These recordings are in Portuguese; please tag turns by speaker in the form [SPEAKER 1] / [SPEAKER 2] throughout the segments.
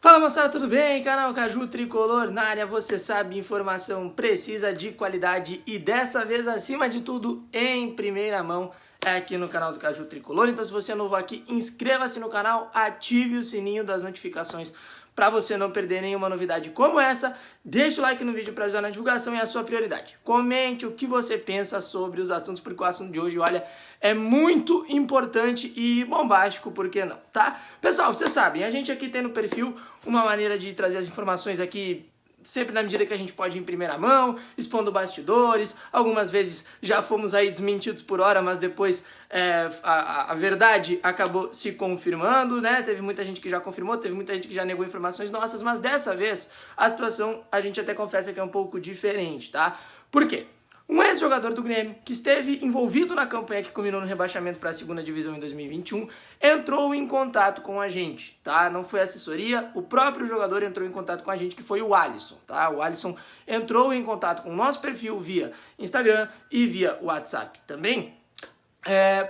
[SPEAKER 1] Fala moçada, tudo bem? Canal Caju Tricolor na área, você sabe, informação precisa, de qualidade e dessa vez, acima de tudo, em primeira mão, aqui no canal do Caju Tricolor. Então se você é novo aqui, inscreva-se no canal, ative o sininho das notificações para você não perder nenhuma novidade como essa. Deixa o like no vídeo para ajudar na divulgação e a sua prioridade. Comente o que você pensa sobre os assuntos, porque o assunto de hoje, olha, é muito importante e bombástico, por que não, tá? Pessoal, vocês sabem, a gente aqui tem no perfil uma maneira de trazer as informações aqui sempre na medida que a gente pode em primeira mão, expondo bastidores. Algumas vezes já fomos aí desmentidos por hora, mas depois a verdade acabou se confirmando, né? Teve muita gente que já confirmou, teve muita gente que já negou informações nossas, mas dessa vez a situação, a gente até confessa que é um pouco diferente, tá? Por quê? Um ex-jogador do Grêmio, que esteve envolvido na campanha que culminou no rebaixamento para a segunda divisão em 2021, entrou em contato com a gente, tá? Não foi assessoria, o próprio jogador entrou em contato com a gente, que foi o Alisson, tá? O Alisson entrou em contato com o nosso perfil via Instagram e via WhatsApp também,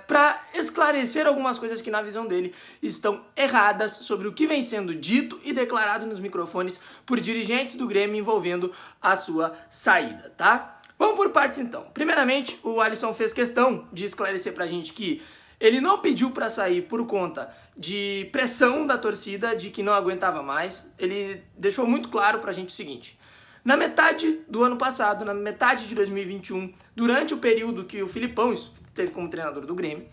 [SPEAKER 1] para esclarecer algumas coisas que na visão dele estão erradas sobre o que vem sendo dito e declarado nos microfones por dirigentes do Grêmio envolvendo a sua saída, tá? Vamos por partes então. Primeiramente, o Alisson fez questão de esclarecer pra gente que ele não pediu pra sair por conta de pressão da torcida, de que não aguentava mais. Ele deixou muito claro pra gente o seguinte: na metade do ano passado, na metade de 2021, durante o período que o Filipão esteve como treinador do Grêmio,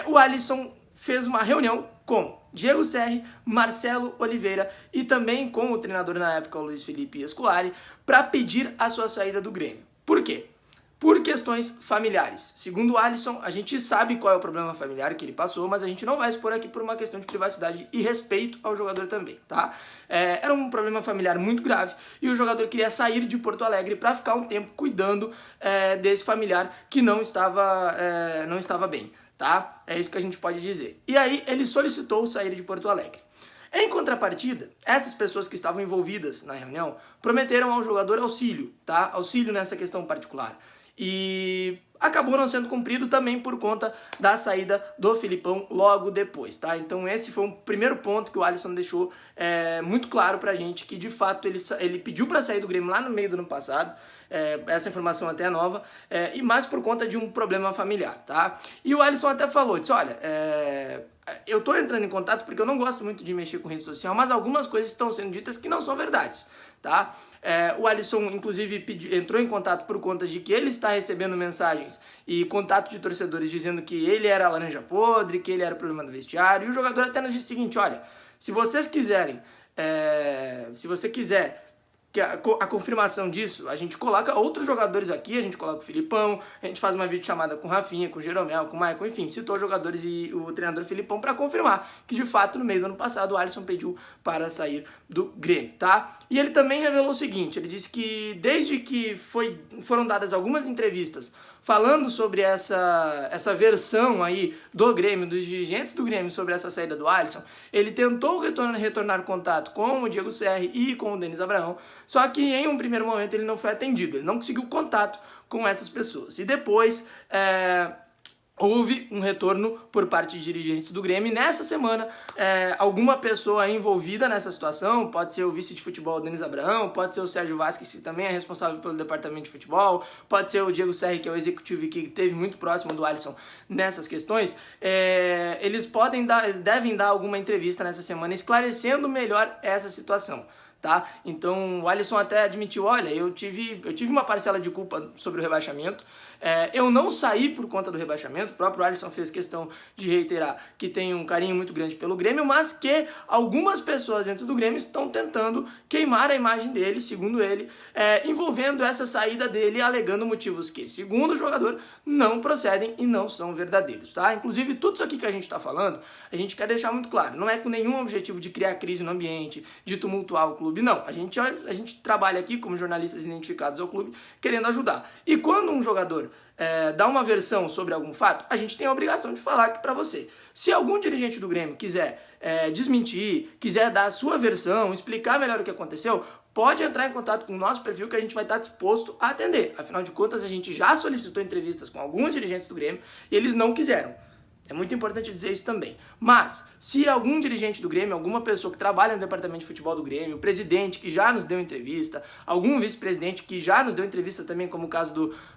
[SPEAKER 1] o Alisson fez uma reunião com Diego Serri, Marcelo Oliveira e também com o treinador na época, o Luiz Felipe Scolari, para pedir a sua saída do Grêmio. Por quê? Por questões familiares. Segundo o Alisson, a gente sabe qual é o problema familiar que ele passou, mas a gente não vai expor aqui por uma questão de privacidade e respeito ao jogador também, tá? Era um problema familiar muito grave e o jogador queria sair de Porto Alegre para ficar um tempo cuidando desse familiar que não estava bem, tá? É isso que a gente pode dizer. E aí ele solicitou sair de Porto Alegre. Em contrapartida, essas pessoas que estavam envolvidas na reunião prometeram ao jogador auxílio, tá? Auxílio nessa questão particular. E acabou não sendo cumprido também por conta da saída do Filipão logo depois, tá? Então esse foi um primeiro ponto que o Alisson deixou muito claro pra gente, que de fato ele pediu pra sair do Grêmio lá no meio do ano passado. Essa informação até é nova, e mais por conta de um problema familiar, tá? E o Alisson até falou, disse, olha, eu tô entrando em contato porque eu não gosto muito de mexer com rede social, mas algumas coisas estão sendo ditas que não são verdades, tá? O Alisson, inclusive, entrou em contato por conta de que ele está recebendo mensagens e contato de torcedores dizendo que ele era a laranja podre, que ele era o problema do vestiário, e o jogador até nos disse o seguinte, olha, se vocês quiserem, se você quiser que a confirmação disso, a gente coloca outros jogadores aqui, a gente coloca o Filipão, a gente faz uma videochamada com o Rafinha, com o Jeromel, com o Maicon, enfim, citou jogadores e o treinador Filipão para confirmar que de fato no meio do ano passado o Alisson pediu para sair do Grêmio, tá? E ele também revelou o seguinte, ele disse que desde que foram dadas algumas entrevistas falando sobre essa versão aí do Grêmio, dos dirigentes do Grêmio sobre essa saída do Alisson, ele tentou retornar contato com o Diego Serri e com o Denis Abraão, só que em um primeiro momento ele não foi atendido, ele não conseguiu contato com essas pessoas. E depois houve um retorno por parte de dirigentes do Grêmio. E nessa semana, alguma pessoa envolvida nessa situação, pode ser o vice de futebol Denis Abraão, pode ser o Sérgio Vasquez, que também é responsável pelo departamento de futebol, pode ser o Diego Serri, que é o executivo e que esteve muito próximo do Alisson nessas questões. Eles devem dar alguma entrevista nessa semana esclarecendo melhor essa situação, tá? Então o Alisson até admitiu, olha, eu tive uma parcela de culpa sobre o rebaixamento, eu não saí por conta do rebaixamento, o próprio Alisson fez questão de reiterar que tem um carinho muito grande pelo Grêmio, mas que algumas pessoas dentro do Grêmio estão tentando queimar a imagem dele, segundo ele, envolvendo essa saída dele, alegando motivos que, segundo o jogador, não procedem e não são verdadeiros, tá? Inclusive, tudo isso aqui que a gente está falando, a gente quer deixar muito claro, não é com nenhum objetivo de criar crise no ambiente, de tumultuar o clube, não. A gente trabalha aqui como jornalistas identificados ao clube, querendo ajudar. E quando um jogador dá uma versão sobre algum fato, a gente tem a obrigação de falar aqui pra você. Se algum dirigente do Grêmio quiser desmentir, quiser dar a sua versão, explicar melhor o que aconteceu, pode entrar em contato com o nosso perfil que a gente vai estar disposto a atender. Afinal de contas, a gente já solicitou entrevistas com alguns dirigentes do Grêmio e eles não quiseram. É muito importante dizer isso também. Mas, se algum dirigente do Grêmio, alguma pessoa que trabalha no departamento de futebol do Grêmio, o presidente que já nos deu entrevista, algum vice-presidente que já nos deu entrevista também, como o caso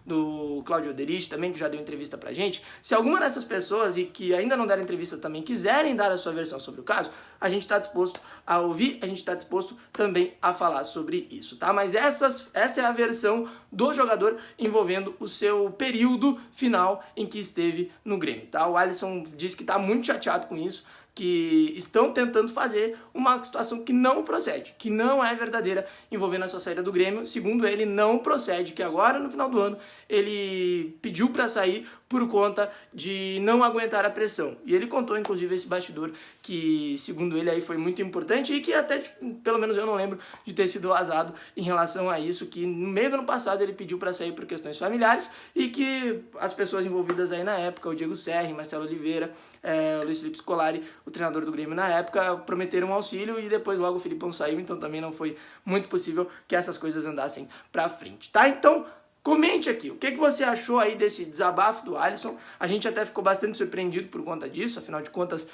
[SPEAKER 1] do Claudio Derich também, que já deu entrevista pra gente, se alguma dessas pessoas e que ainda não deram entrevista também quiserem dar a sua versão sobre o caso, a gente está disposto a ouvir, a gente está disposto também a falar sobre isso, tá? Mas essa é a versão do jogador envolvendo o seu período final em que esteve no Grêmio, tá? O Alisson diz que está muito chateado com isso, que estão tentando fazer uma situação que não procede, que não é verdadeira envolvendo a sua saída do Grêmio. Segundo ele, não procede, que agora no final do ano ele pediu para sair por conta de não aguentar a pressão. E ele contou, inclusive, esse bastidor que, segundo ele, aí foi muito importante e que até, pelo menos eu não lembro de ter sido vazado em relação a isso, que no meio do ano passado ele pediu para sair por questões familiares e que as pessoas envolvidas aí na época, o Diego Serri, Marcelo Oliveira, o Luiz Felipe Scolari, o treinador do Grêmio na época, prometeram um auxílio e depois logo o Filipão saiu, então também não foi muito possível que essas coisas andassem pra frente, tá? Então, comente aqui, o que você achou aí desse desabafo do Alisson? A gente até ficou bastante surpreendido por conta disso, afinal de contas,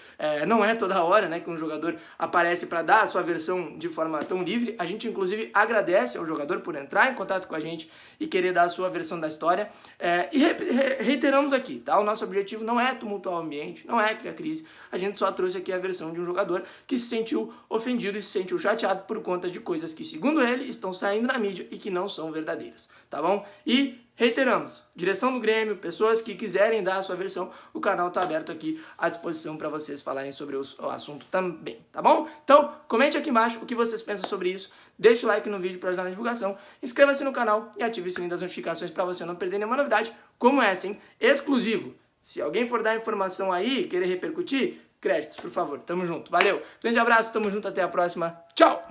[SPEAKER 1] não é toda hora, né, que um jogador aparece para dar a sua versão de forma tão livre. A gente, inclusive, agradece ao jogador por entrar em contato com a gente e querer dar a sua versão da história. E reiteramos aqui, tá? O nosso objetivo não é tumultuar o ambiente, não é criar crise. A gente só trouxe aqui a versão de um jogador que se sentiu ofendido e se sentiu chateado por conta de coisas que, segundo ele, estão saindo na mídia e que não são verdadeiras, tá bom? E reiteramos, direção do Grêmio, pessoas que quiserem dar a sua versão, o canal está aberto aqui à disposição para vocês falarem sobre o assunto também, tá bom? Então, comente aqui embaixo o que vocês pensam sobre isso, deixe o like no vídeo para ajudar na divulgação, inscreva-se no canal e ative o sininho das notificações para você não perder nenhuma novidade como essa, hein? Exclusivo. Se alguém for dar informação aí e querer repercutir, créditos, por favor. Tamo junto. Valeu. Grande abraço, tamo junto, até a próxima. Tchau!